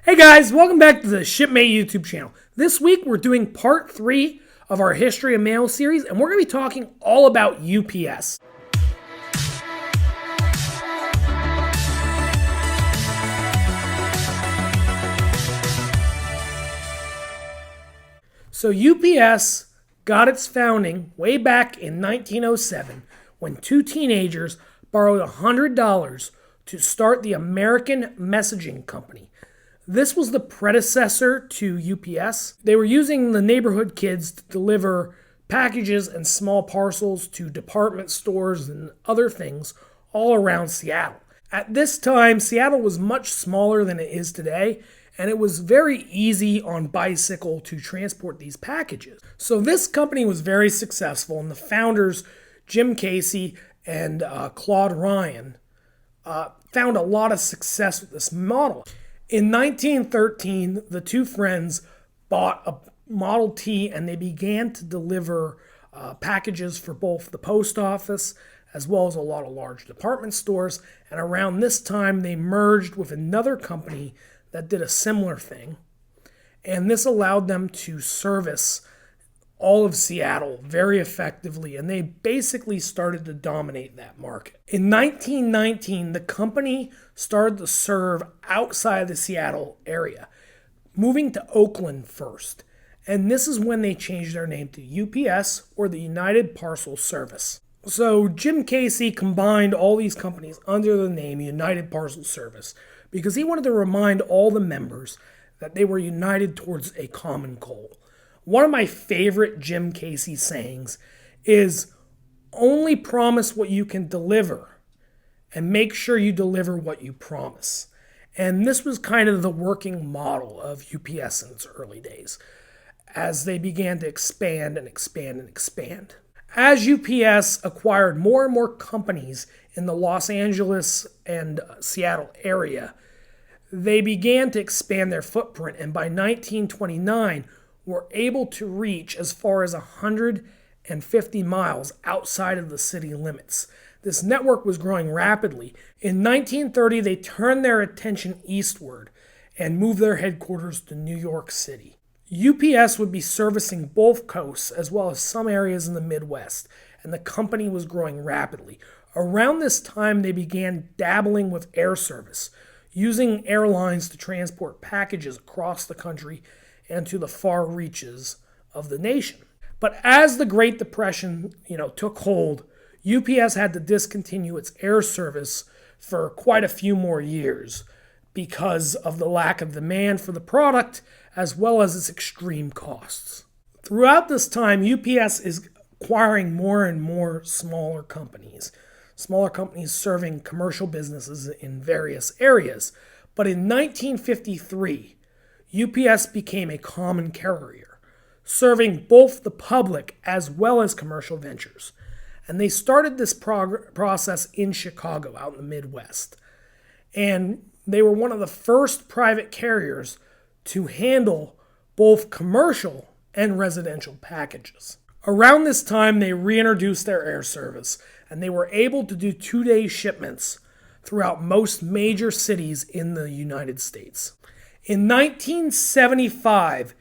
Hey guys, welcome back to the Shipmate YouTube channel. This week we're doing part 3 of our History of Mail series, and we're going to be talking all about UPS. So UPS got its founding way back in 1907 when two teenagers borrowed $100 to start the American Messaging Company. This was the predecessor to UPS. They were using the neighborhood kids to deliver packages and small parcels to department stores and other things all around Seattle. At this time, Seattle was much smaller than it is today, and it was very easy on bicycle to transport these packages. So this company was very successful, and the founders, Jim Casey and Claude Ryan, found a lot of success with this model. In 1913, the two friends bought a Model T and they began to deliver packages for both the post office as well as a lot of large department stores. And around this time, they merged with another company that did a similar thing. And this allowed them to service all of Seattle very effectively, and they basically started to dominate that market. In 1919, the company started to serve outside the Seattle area, moving to Oakland first. And this is when they changed their name to UPS, or the United Parcel Service. So Jim Casey combined all these companies under the name United Parcel Service because he wanted to remind all the members that they were united towards a common goal. One of my favorite Jim Casey sayings is, only promise what you can deliver and make sure you deliver what you promise. And this was kind of the working model of UPS in its early days as they began to expand and expand and expand. As UPS acquired more and more companies in the Los Angeles and Seattle area, they began to expand their footprint, and by 1929, were able to reach as far as 150 miles outside of the city limits. This network was growing rapidly. In 1930, they turned their attention eastward and moved their headquarters to New York City. UPS would be servicing both coasts as well as some areas in the Midwest, and the company was growing rapidly. Around this time, they began dabbling with air service, using airlines to transport packages across the country and to the far reaches of the nation. But as the Great Depression, took hold, UPS had to discontinue its air service for quite a few more years because of the lack of demand for the product as well as its extreme costs. Throughout this time, UPS is acquiring more and more smaller companies serving commercial businesses in various areas. But in 1953, UPS became a common carrier, serving both the public as well as commercial ventures. And they started this process in Chicago, out in the Midwest. And they were one of the first private carriers to handle both commercial and residential packages. Around this time, they reintroduced their air service, and they were able to do 2-day shipments throughout most major cities in the United States. In 1975,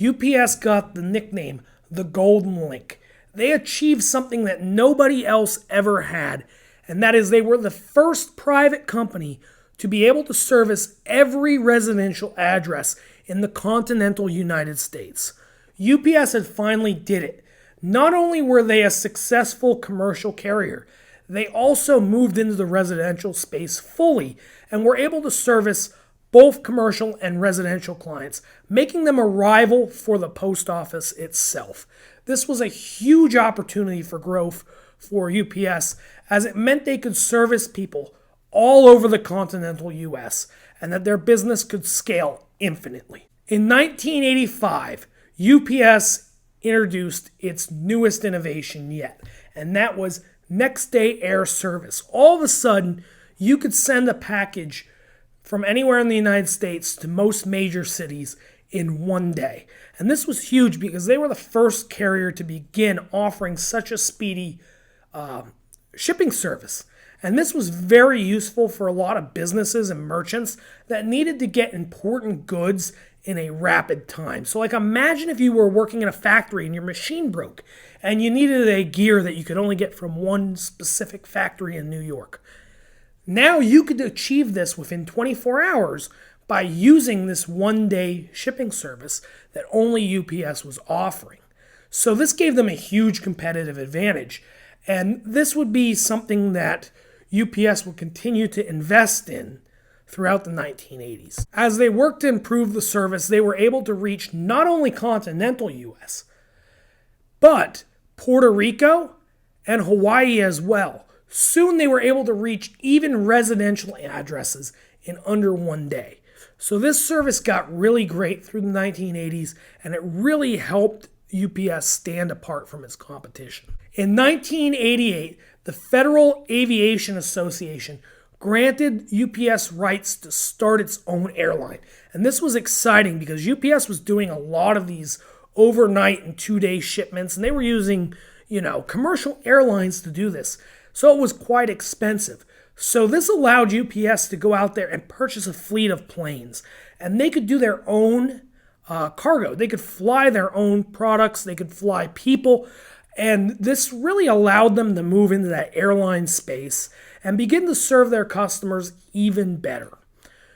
UPS got the nickname the Golden Link. They achieved something that nobody else ever had, and that is they were the first private company to be able to service every residential address in the continental United States. UPS had finally did it. Not only were they a successful commercial carrier, they also moved into the residential space fully and were able to service both commercial and residential clients, making them a rival for the post office itself. This was a huge opportunity for growth for UPS, as it meant they could service people all over the continental US and that their business could scale infinitely. In 1985, UPS introduced its newest innovation yet, and that was next day air service. All of a sudden, you could send a package from anywhere in the United States to most major cities in one day. And this was huge because they were the first carrier to begin offering such a speedy shipping service. And this was very useful for a lot of businesses and merchants that needed to get important goods in a rapid time. So like imagine if you were working in a factory and your machine broke and you needed a gear that you could only get from one specific factory in New York. Now you could achieve this within 24 hours by using this one-day shipping service that only UPS was offering. So this gave them a huge competitive advantage. And this would be something that UPS will continue to invest in throughout the 1980s. As they worked to improve the service, they were able to reach not only continental US, but Puerto Rico and Hawaii as well. Soon they were able to reach even residential addresses in under one day. So this service got really great through the 1980s, and it really helped UPS stand apart from its competition. In 1988, the Federal Aviation Association granted UPS rights to start its own airline. And this was exciting because UPS was doing a lot of these overnight and 2-day shipments, and they were using, commercial airlines to do this. So it was quite expensive. So this allowed UPS to go out there and purchase a fleet of planes, and they could do their own cargo. They could fly their own products. They could fly people. And this really allowed them to move into that airline space and begin to serve their customers even better.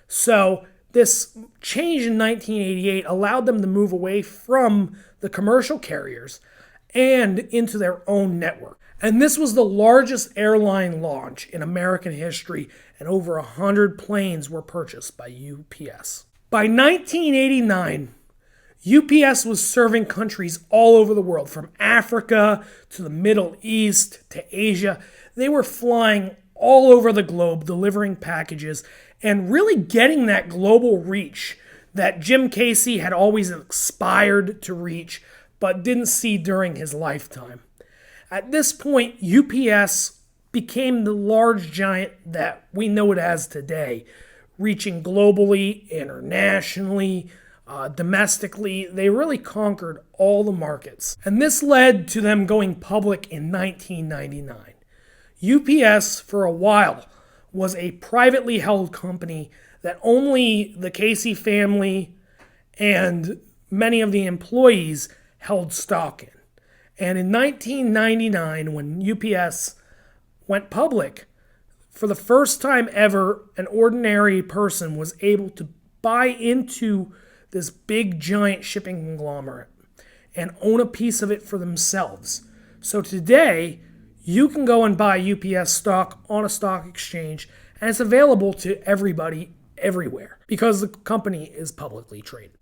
So this change in 1988 allowed them to move away from the commercial carriers and into their own network. And this was the largest airline launch in American history, and over 100 planes were purchased by UPS. By 1989, UPS was serving countries all over the world, from Africa to the Middle East to Asia. They were flying all over the globe, delivering packages, and really getting that global reach that Jim Casey had always aspired to reach, but didn't see during his lifetime. At this point, UPS became the large giant that we know it as today, reaching globally, internationally, domestically. They really conquered all the markets. And this led to them going public in 1999. UPS, for a while, was a privately held company that only the Casey family and many of the employees held stock in. And in 1999, when UPS went public, for the first time ever, an ordinary person was able to buy into this big giant shipping conglomerate and own a piece of it for themselves. So today, you can go and buy UPS stock on a stock exchange, and it's available to everybody everywhere because the company is publicly traded.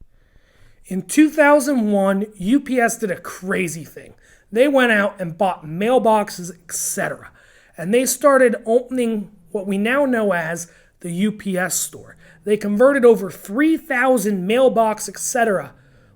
In 2001, UPS did a crazy thing. They went out and bought mailboxes, etc. And they started opening what we now know as the UPS store. They converted over 3,000 mailbox, etc.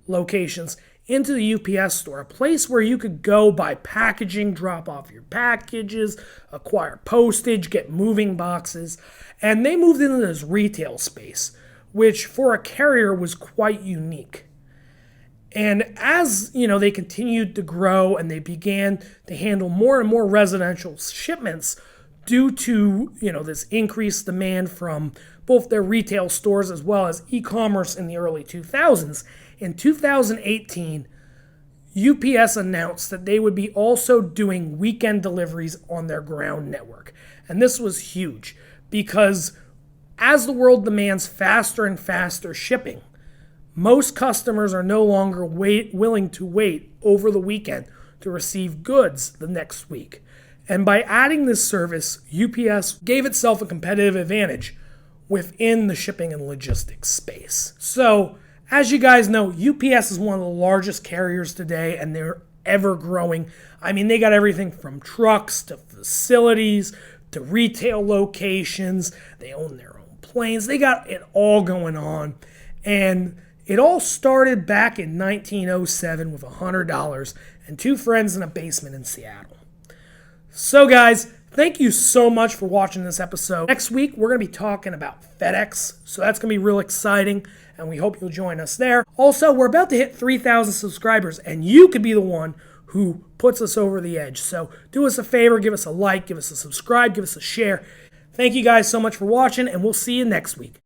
locations into the UPS store, a place where you could go buy packaging, drop off your packages, acquire postage, get moving boxes. And they moved into this retail space, which for a carrier was quite unique. And as, they continued to grow and they began to handle more and more residential shipments due to, this increased demand from both their retail stores as well as e-commerce in the early 2000s, in 2018, UPS announced that they would be also doing weekend deliveries on their ground network. And this was huge because as the world demands faster and faster shipping, most customers are no longer willing to wait over the weekend to receive goods the next week. And by adding this service, UPS gave itself a competitive advantage within the shipping and logistics space. So, as you guys know, UPS is one of the largest carriers today, and they're ever growing. I mean, they got everything from trucks to facilities to retail locations. They own their own planes. They got it all going on. And it all started back in 1907 with $100 and two friends in a basement in Seattle. So guys, thank you so much for watching this episode. Next week, we're going to be talking about FedEx. So that's going to be real exciting, and we hope you'll join us there. Also, we're about to hit 3,000 subscribers, and you could be the one who puts us over the edge. So do us a favor, give us a like, give us a subscribe, give us a share. Thank you guys so much for watching, and we'll see you next week.